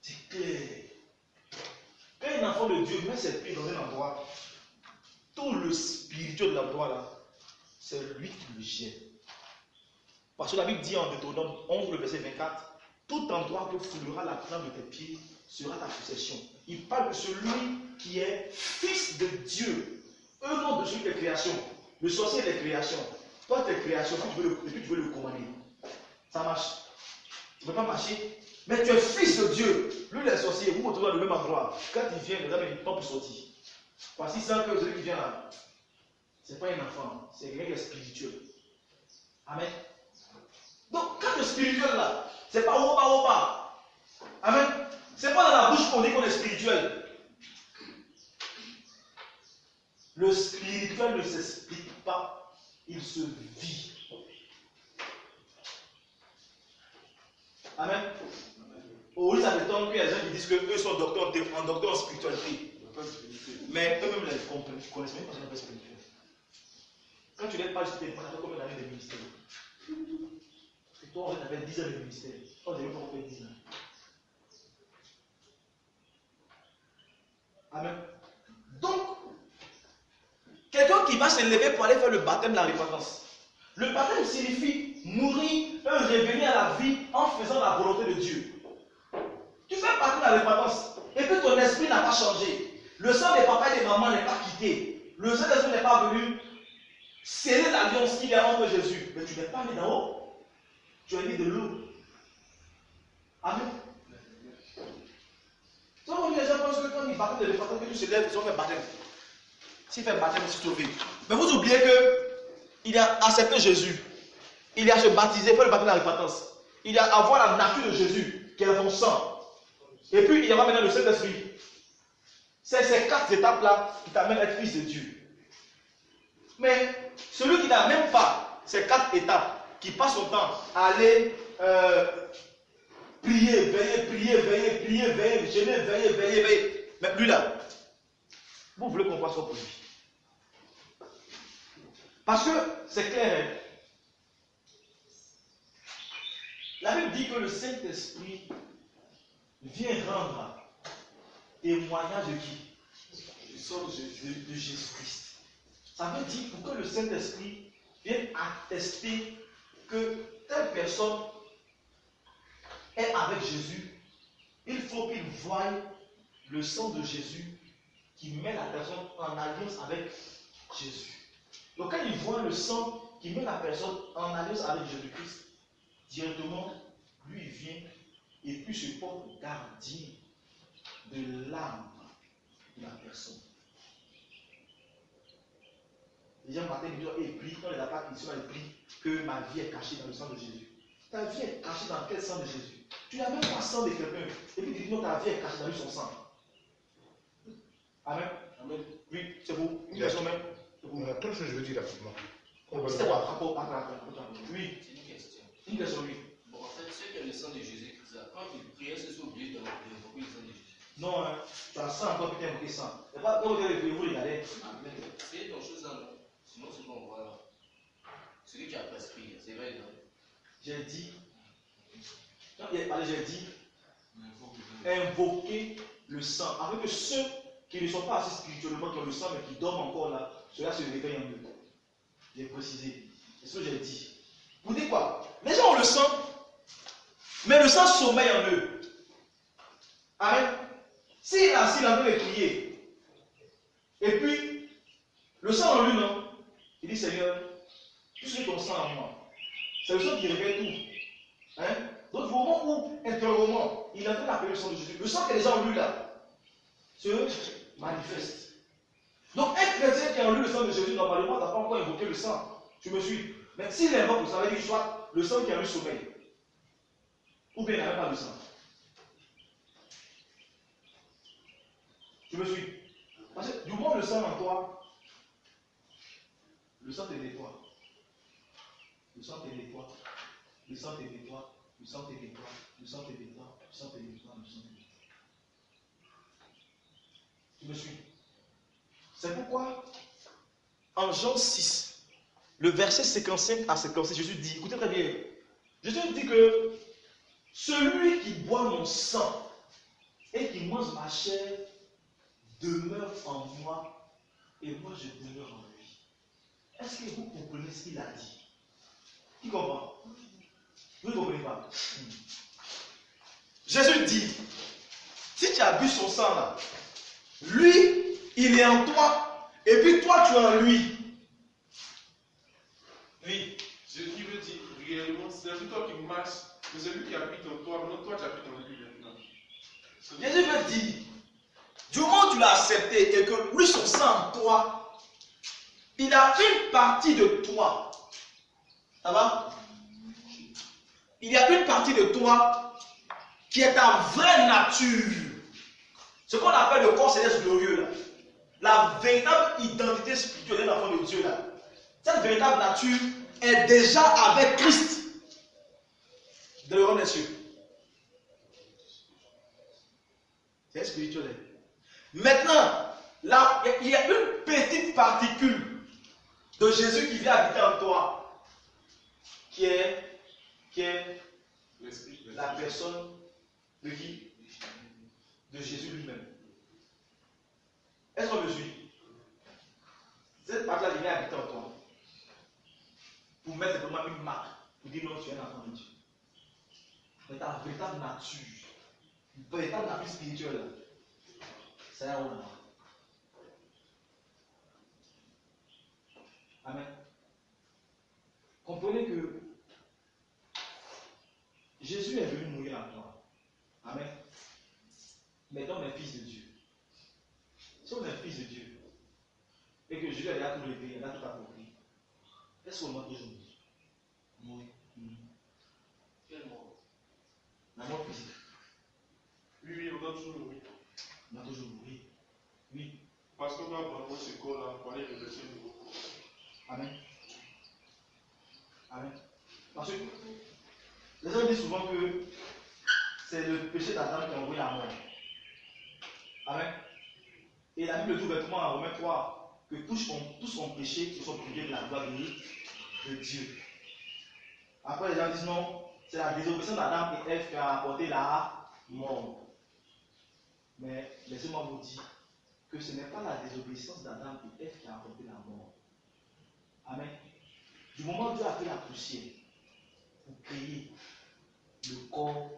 C'est clair. Quand un enfant de Dieu met ses pieds dans un endroit, tout le spirituel de l'endroit là, c'est lui qui le gère. Parce que la Bible dit en Deutéronome 11, le verset 24, tout endroit que foulera la plante de tes pieds sera ta possession. Il parle de celui qui est fils de Dieu. Eux non de celui des créations. Le sorcier des créations. Toi, tes créations, et puis tu veux le commander. Ça marche. Tu ne peux pas marcher. Mais tu es fils de Dieu. Lui, les sorciers, vous vous retrouvez dans le même endroit. Quand il vient, les hommes, il pas pour sortir. Parce qu'il sent que celui qui vient là, ce n'est pas un enfant, c'est quelqu'un qui est spirituel. Amen. Donc, quand le spirituel là, c'est pas opa. Amen. C'est pas dans la bouche qu'on dit qu'on est spirituel. Le spirituel ne s'explique pas, il se vit. Amen. Aujourd'hui, ça m'étonne qu'il y a des gens qui disent qu'eux sont docteurs en spiritualité. Mais eux-mêmes ne connaissent même pas ce qu'on appelle spirituel. Quand tu n'es pas spirituel, tu as combien d'années de ministère? Parce que toi, on avait 10 ans de ministère. Toi, on n'avait pas fait 10 ans. Amen. Donc, quelqu'un qui va se lever pour aller faire le baptême de la repentance. Le baptême signifie mourir, revenir à la vie en faisant la volonté de Dieu. Tu fais partie de la repentance et que ton esprit n'a pas changé. Le sang des papas et des mamans n'est pas quitté. Le Saint-Esprit n'est pas venu sceller l'alliance qu'il y a entre Jésus. Mais tu n'es pas né d'en haut. Tu es né de l'eau. Amen. Donc, les gens pensent que quand ils baptêment de repentance, que tu te lèves, ils ont fait baptême. S'il fait baptême, c'est sauvé. Mais vous oubliez qu'il a accepté Jésus. Il a se baptisé, fait le baptême de la repentance. Il a avoir la nature de Jésus, qui est son sang. Et puis, il y a maintenant le Saint-Esprit. C'est ces 4 étapes-là qui t'amènent à être fils de Dieu. Mais celui qui n'a même pas ces 4 étapes, qui passe son temps à aller prier, veiller, jeûner, veiller. Mais lui là, vous voulez qu'on fasse quoi pour lui? Parce que c'est clair. Hein? La Bible dit que le Saint-Esprit vient rendre témoignage de qui? De Jésus-Christ. Ça veut dire pour que le Saint-Esprit vienne attester que telle personne est avec Jésus, il faut qu'il voie le sang de Jésus qui met la personne en alliance avec Jésus. Donc quand il voit le sang qui met la personne en alliance avec Jésus-Christ, directement, lui il vient et puis se porte gardien de l'âme de la personne. Les gens matin disent, et prie, quand les attaques ici, ils prient que ma vie est cachée dans le sang de Jésus. Ta vie est cachée dans quel sang de Jésus? Tu n'as même pas le sang de quelqu'un. Et puis tu dis non, ta vie est cachée dans son sang. Amen. Amen. Oui, c'est vous. Une personne même. Quelle chose je veux dire rapidement? C'est quoi? Oui. C'est une question. Une question, oui. Bon, en fait, ce que le sang de Jésus-Christ Quand il priait, c'est obligé d'invoquer le sang de Jésus. Non, hein, tu as sang encore, putain, invoqué sang. Et pas, quand vous regardez. Amen. C'est ton chose là. Sinon, ce qu'on voit là, ce que tu as prescrit, c'est vrai, non? J'ai dit, quand il a parlé, j'ai dit, invoquer le sang. Afin que ceux qui ne sont pas assez spirituellement, qui ont le sang, mais qui dorment encore là, ceux-là se réveillent en eux. J'ai précisé. C'est ce que j'ai dit. Vous dites quoi? Les gens ont le sang, mais le sang sommeille en eux. Amen. S'il est assis là, il peut prier. Et puis, le sang en lui, non? Il dit, Seigneur, puisque ton sang en moi, c'est le sang qui réveille tout. Hein? Donc, au moment où, intérieurement, il entend appeler le sang de Jésus, le sang qui est déjà en lui là, se manifeste. Donc, un chrétien qui a en lui le sang de Jésus, normalement, n'a pas encore invoqué le sang. Tu me suis? Mais s'il invoque, ça veut dire soit le sang qui a en lui sommeil, ou bien il n'a même pas le sang. Tu me suis? Parce que du moment où le sang en toi, le sang te nettoie. Le sang te nettoie. Le sang te nettoie. Le sang te nettoie. Le sang te nettoie. Le sang te nettoie. Le sang te nettoie. Tu me suis? C'est pourquoi, en Jean 6, le verset 55 à 56, Jésus dit, écoutez très bien, Jésus dit que celui qui boit mon sang et qui mange ma chair demeure en moi et moi je demeure en lui. Est-ce que vous comprenez ce qu'il a dit? Qui comprend? Vous ne comprenez pas? Jésus dit, si tu as bu son sang là, lui, il est en toi, et puis toi, tu es en lui. Oui. Ce qui veut dire réellement, c'est toi qui marche, mais celui qui habite en toi, maintenant toi tu habites en lui maintenant. Jésus veut dire, du moment où tu l'as accepté et que lui, son sang en toi, il a une partie de toi. Ça va? Il y a une partie de toi qui est ta vraie nature. Ce qu'on appelle le corps céleste glorieux là. La véritable identité spirituelle de l'enfant de Dieu là. Cette véritable nature est déjà avec Christ dans le royaume des cieux. C'est spirituel. Maintenant, là, il y a une petite particule de Jésus qui vient habiter en toi, qui est la personne de qui? De Jésus lui-même. Est-ce qu'on me suit? Cette partie-là vient habiter en toi. Pour mettre vraiment une marque, pour dire non, tu es un enfant de Dieu. Mais ta véritable nature, une véritable nature spirituelle, c'est là où on est. Amen. Comprenez que Jésus est venu mourir en toi. Amen. Mais on est fils de Dieu. Si on est fils de Dieu, et que Jésus a déjà tout réglé, il a tout accompli, est-ce qu'on doit toujours mourir? Quelle mort? La mort physique. Oui, on doit toujours mourir. On doit toujours mourir. Oui. Parce qu'on doit avoir ce corps-là pour aller revêtir le nouveau corps. Amen. Amen. Parce que les gens disent souvent que c'est le péché d'Adam qui a envoyé la mort. Amen. Et la Bible dit ouvertement en Romains 3 que tous ont péché, se sont privés de la gloire de Dieu. Après, les gens disent non, c'est la désobéissance d'Adam et Ève qui a apporté la mort. Mais laissez-moi vous dire que ce n'est pas la désobéissance d'Adam et Ève qui a apporté la mort. Amen. Du moment où Dieu a fait la poussière pour créer le corps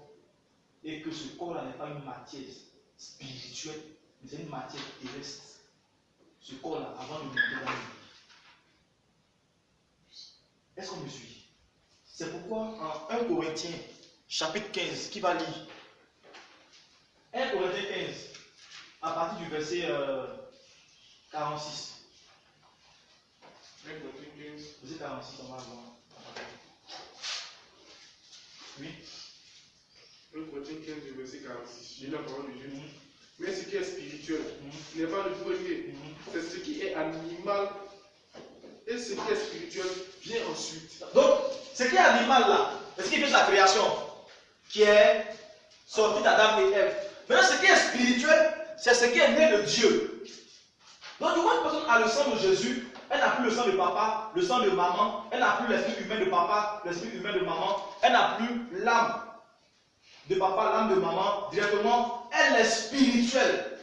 et que ce corps-là n'est pas une matière spirituelle, mais c'est une matière terrestre. Ce corps-là, avant de monter dans le vie. Est-ce qu'on me suit? C'est pourquoi en 1 Corinthiens, chapitre 15, qui va lire 1 Corinthiens 15, à partir du verset 46. 1 Corinthiens 15. Verset 46, on va voir. Oui. 1 Corinthiens 15, verset 46. J'ai la parole de Dieu. Mais ce qui est spirituel n'est pas le premier. C'est ce qui est animal. Et ce qui est spirituel vient ensuite. Donc, ce qui est animal là, c'est ce qui fait sa création, qui est sorti d'Adam et Ève. Maintenant, ce qui est spirituel, c'est ce qui est né de Dieu. Donc, quand une personne a le sang de Jésus, elle n'a plus le sang de papa, le sang de maman, elle n'a plus l'esprit humain de papa, l'esprit humain de maman, elle n'a plus l'âme de papa, l'âme de maman, directement, elle est spirituelle.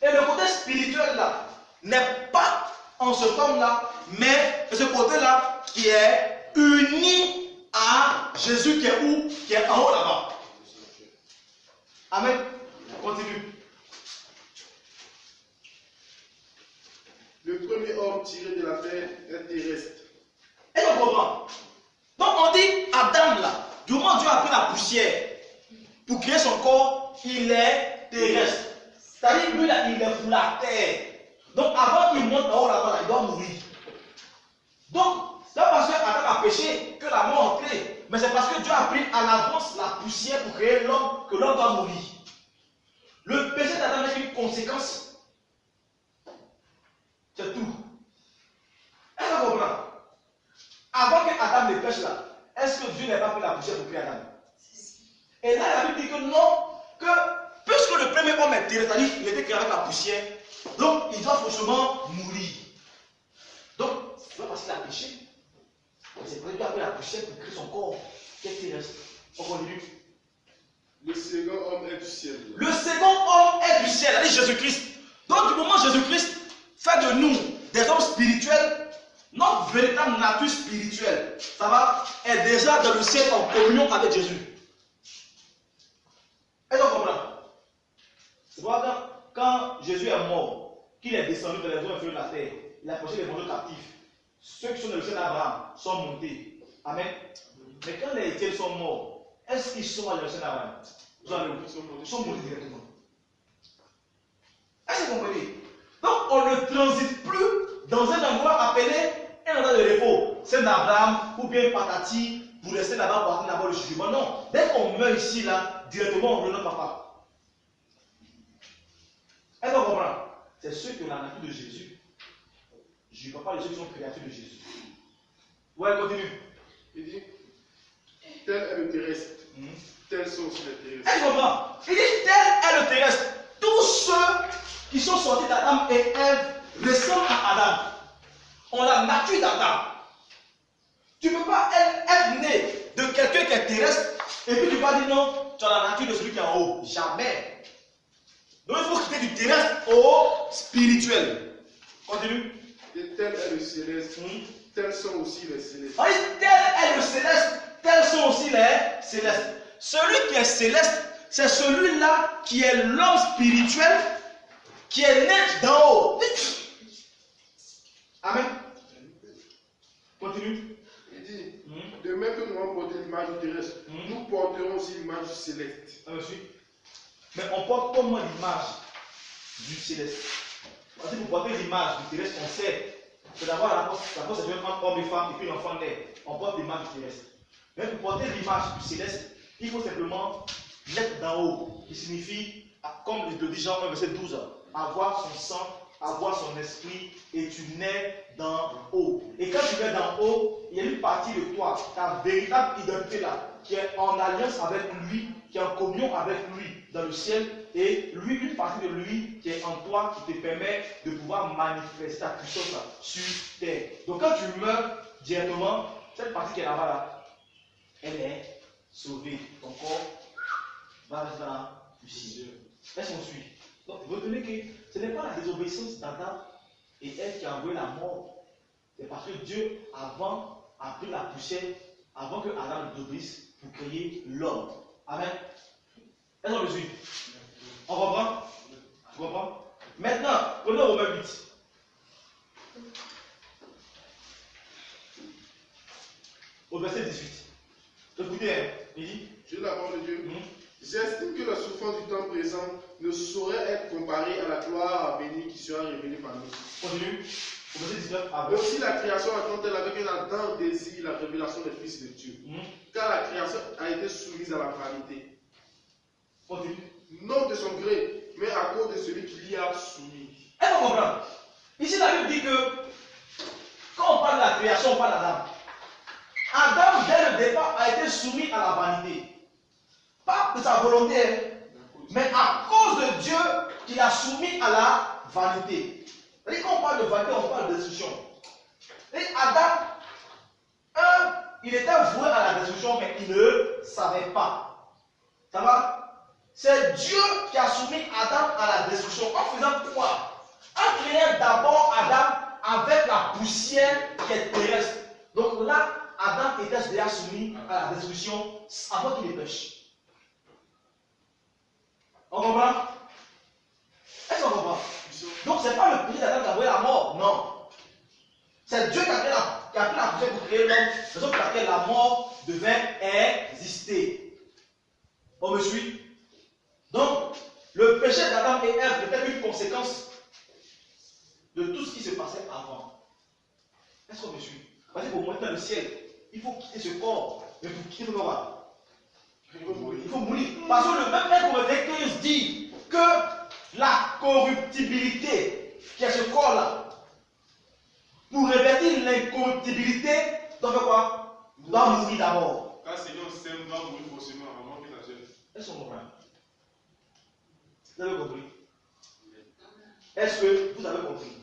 Et le côté spirituel là n'est pas en ce forme-là, mais ce côté-là qui est uni à Jésus qui est où? Qui est en haut là-bas. Amen. Continue. Le premier homme tiré de la terre est terrestre. Et on comprend. Donc on dit Adam là, du moment où Dieu a pris la poussière pour créer son corps, il est terrestre. C'est-à-dire lui là, il est pour la terre. Donc avant qu'il monte en haut là-bas, il doit mourir. Donc, c'est pas parce que Adam a péché que la mort est entrée, mais c'est parce que Dieu a pris à l'avance la poussière pour créer l'homme, que l'homme doit mourir. Le péché d'Adam est une conséquence. C'est tout. Est-ce que vous comprenez? Avant que Adam ne pêche là, est-ce que Dieu n'a pas pris la poussière pour créer Adam? Et là, la Bible dit que non, que puisque le premier homme est terrestre, c'est-à-dire qu'il était créé avec la poussière, donc il doit forcément mourir. Donc, c'est pas parce qu'il a péché, c'est parce qu'il a pris la poussière pour créer son corps qui est terrestre. On continue. Le second homme est du ciel. Le second homme est du ciel, c'est-à-dire Jésus-Christ. Donc, du moment où Jésus-Christ fait de nous des hommes spirituels, notre véritable nature spirituelle, ça va, est déjà dans le ciel en communion avec Jésus. Est-ce qu'on comprend? C'est pourquoi quand Jésus est mort, qu'il est descendu dans les eaux inférieures de la terre, il a approché les vendeurs captifs. Ceux qui sont dans le ciel d'Abraham sont montés. Amen. Mais quand les héritiers sont morts, est-ce qu'ils sont allés au ciel d'Abraham? Ils sont montés directement. Est-ce que vous comprenez? Donc on ne transite plus dans un endroit appelé un endroit de repos, c'est d'Abraham ou bien patati pour rester là-bas pour attendre d'abord le jugement. Non, dès qu'on meurt ici, là, directement on renaît papa. Est-ce qu'on comprend? C'est ceux qui ont la nature de Jésus. Je ne parle pas de ceux qui sont créatures de Jésus. Ouais, continue. Il dit, tel est le terrestre, tels sont aussi les terrestres. Est-ce qu'on comprend? Il dit, tel est le terrestre. Tous ceux qui sont sortis d'Adam et Ève ressemblent à Adam. On a la nature d'Adam. Tu ne peux pas être né de quelqu'un qui est terrestre et puis tu vas dire non, tu as la nature de celui qui est en haut. Jamais. Donc il faut quitter du terrestre au spirituel. Continue. Et tel est le céleste, tels sont aussi les célestes. Oui, tel est le céleste, tels sont aussi les célestes. Celui qui est céleste, c'est celui-là qui est l'homme spirituel qui est né d'en haut. Amen. Continue. Il dit, de même que nous avons porté l'image du terrestre, nous porterons aussi l'image du céleste. Mais on porte comment l'image du céleste? Parce que pour porter l'image du terrestre, on sait que d'abord la porte c'est entre homme et femme et puis l'enfant naît. On porte l'image du terrestre. Mais pour porter l'image du céleste, il faut simplement naître d'en haut, qui signifie, comme le dit Jean 1, verset 12, avoir son sang, avoir son esprit, et tu nais d'en haut. Et quand tu nais d'en haut, il y a une partie de toi, ta véritable identité là, qui est en alliance avec lui, qui est en communion avec lui dans le ciel, et lui, une partie de lui qui est en toi, qui te permet de pouvoir manifester ta puissance là, sur terre. Donc quand tu meurs directement, cette partie qui est là-bas là, elle est sauvée. Ton corps va dans le ciel. Est-ce qu'on suit? Donc, vous retenez que ce n'est pas la désobéissance d'Adam et elle qui a envoyé la mort. C'est parce que Dieu, avant, a pris la poussière, avant que Adam désobéisse, pour créer l'homme. Amen. Est-ce qu'on me suit? On comprend? Tu comprends? Maintenant, prenons Romains 8. Au verset 18. Écoutez, il dit, Je dis la parole de Dieu. J'estime que la souffrance du temps présent ne saurait être comparée à la gloire à venir qui sera révélée par nous. Continue. Au verset 19. Aussi la création attend-elle avec un ardent désir la révélation des fils de Dieu. Car la création a été soumise à la vanité. Continue. Non de son gré, mais à cause de celui qui l'y a soumis. Est-ce qu'on comprend? Ici, la Bible dit que quand on parle de la création, on parle d'Adam. Adam, dès le départ, a été soumis à la vanité. Pas de sa volonté, Mais à cause de Dieu, il a soumis à la vanité. Et quand on parle de vanité, on parle de destruction. Et Adam, il était voué à la destruction, mais il ne savait pas. Ça va? C'est Dieu qui a soumis Adam à la destruction. En faisant quoi? En créant d'abord Adam avec la poussière qui est terrestre. Donc là, Adam était déjà soumis à la destruction avant qu'il ne pêche. On comprend? Est-ce qu'on comprend? Donc ce n'est pas le péché d'Adam qui a envoyé la mort, non. C'est Dieu qui a pris la poussière pour créer l'homme, raison pour laquelle la mort devait exister. On me suit? Donc, le péché d'Adam et Ève était une conséquence de tout ce qui se passait avant. Est-ce qu'on me suit? Parce que pour monter dans le ciel, il faut quitter ce corps. Mais pour quitter le corps, il faut mourir. Parce que le même être Corinthiens 15 dit que la corruptibilité, qui est ce corps-là, pour revêtir l'incorruptibilité, doit faire quoi? Doit mourir d'abord. Quand le Seigneur s'aime, doit mourir forcément avant qu'il achète. Est-ce qu'on comprend? Vous avez compris? Est-ce que vous avez compris?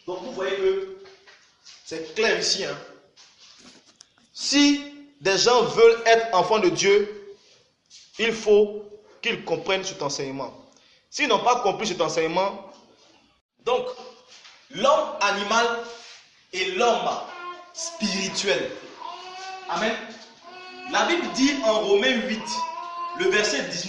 Donc vous voyez que c'est clair ici. Hein? Si des gens veulent être enfants de Dieu, il faut qu'ils comprennent cet enseignement. S'ils n'ont pas compris cet enseignement, donc l'homme animal et l'homme spirituel. Amen. La Bible dit en Romains 8, le verset 19.